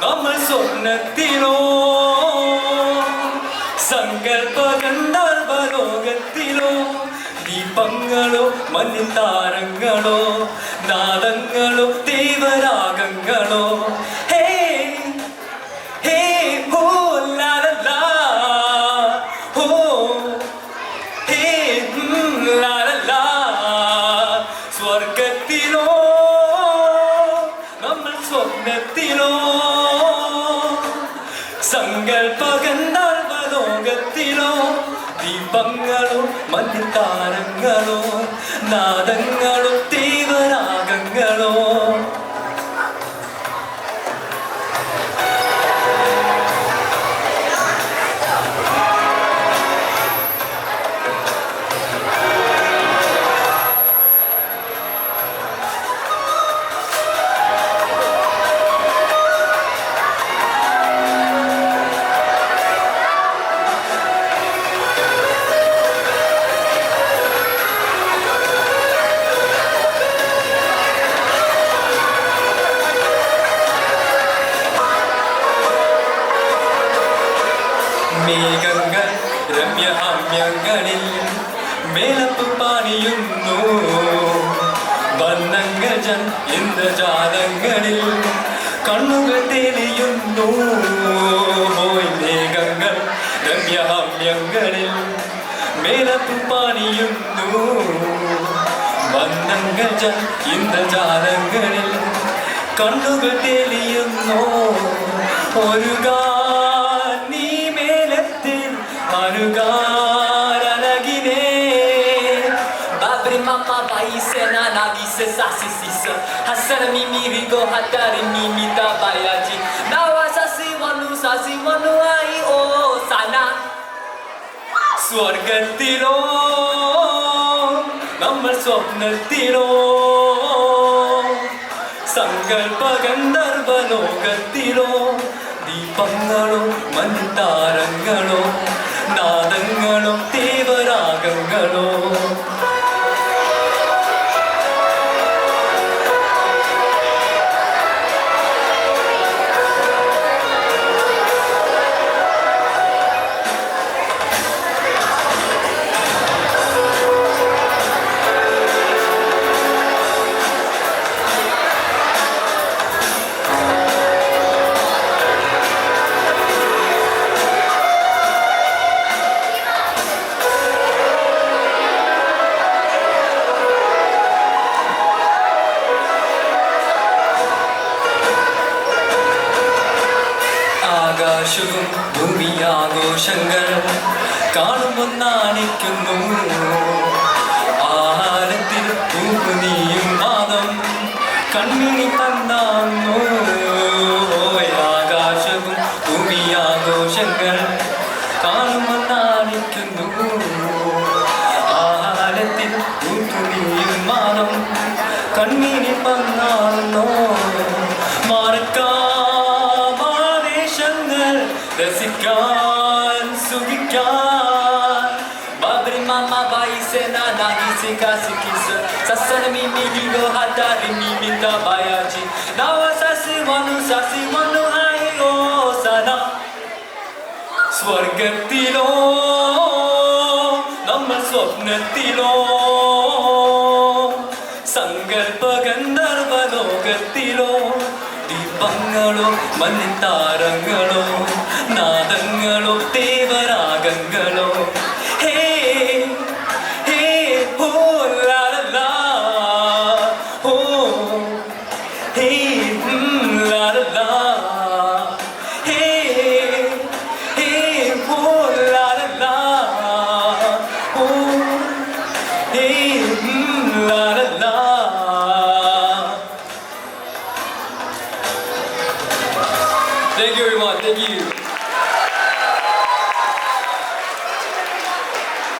നമ്മൾ സ്വപ്നത്തിലോ സങ്കൽപ്പ ഗന്ധർവലോകത്തിലോ ദീപങ്ങളോ മഞ്ഞിൻ താരങ്ങളോ നാദങ്ങളോ ദൈവരാഗങ്ങളോ ഹേ ഹേ ഹോ ലാ ലാ ഹോ ഹേ ലാ ലാ സ്വർഗത്തിലോ നമ്മൾ സ്വപ്നത്തിലോ സങ്കൽപ്പ ഗന്ധർവലോകത്തിലോ ദീപങ്ങളോ മഞ്ഞിൻ താരങ്ങളോ നാദങ്ങളോ ദൈവരാഗങ്ങളോ മേഘങ്ങൾ രമ്യഹാമ്യങ്ങളിൽ മേലപ്പ് പാണിയുന്നു വർണ്ണങ്ങൾ ഇന്ദ്രജാലങ്ങളിൽ കണ്ണുകൾ തെളിയുന്നു മേഘങ്ങൾ രമ്യഹാമ്യങ്ങളിൽ മേലപ്പ് പാണിയുന്നു വർണ്ണങ്ങൾ ഇന്ദ്രജാലങ്ങളിൽ കണ്ണുകൾ തെളിയുന്നു ഒരു അനുകാരനകിനെ Babri mama baise na nagise sasisisa Hasana mimi rigo hatari mimi tabayaji Nawa sasi wanu ai o sana സ്വർഗത്തിലോ നമ്മൾ സ്വപ്നത്തിലോ സങ്കൽപ്പ ഗന്ധർവലോകത്തിലോ ദീപങ്ങളോ മൺതാരങ്ങളോ നാദങ്ങളോ ദൈവരാഗങ്ങളോ ആകാശവും ഭൂമിയാഘോഷങ്ങൾ കാണുമ്പോൾ നാണിക്കുന്നു ആഹാരത്തിൽ പൂക്കുനിയും നാദം കണ്ണിനി തന്നാന്നു ആകാശവും ഭൂമിയാഘോഷങ്ങൾ കാണുമ്പോൾ നാണിക്കുന്നു ആഹാരത്തിൽ പൂക്കുനിയും നാദം കണ്ണിനി തന്നാന്നോ രസിക്കാൻ സുഖിക്കാൻ Babri mama baise na nagise kasikisa Sasana mimi higo hatari mimi tabayaji Nawa sasi wanu ai o sana സ്വർഗത്തിലോ നമ്മൾ സ്വപ്നത്തിലോ സങ്കൽപ്പ ഗന്ധർവലോകത്തിലോ ദീപങ്ങളോ മഞ്ഞിൻ താരങ്ങളോ നാദങ്ങളോ ദൈവരാഗങ്ങളോ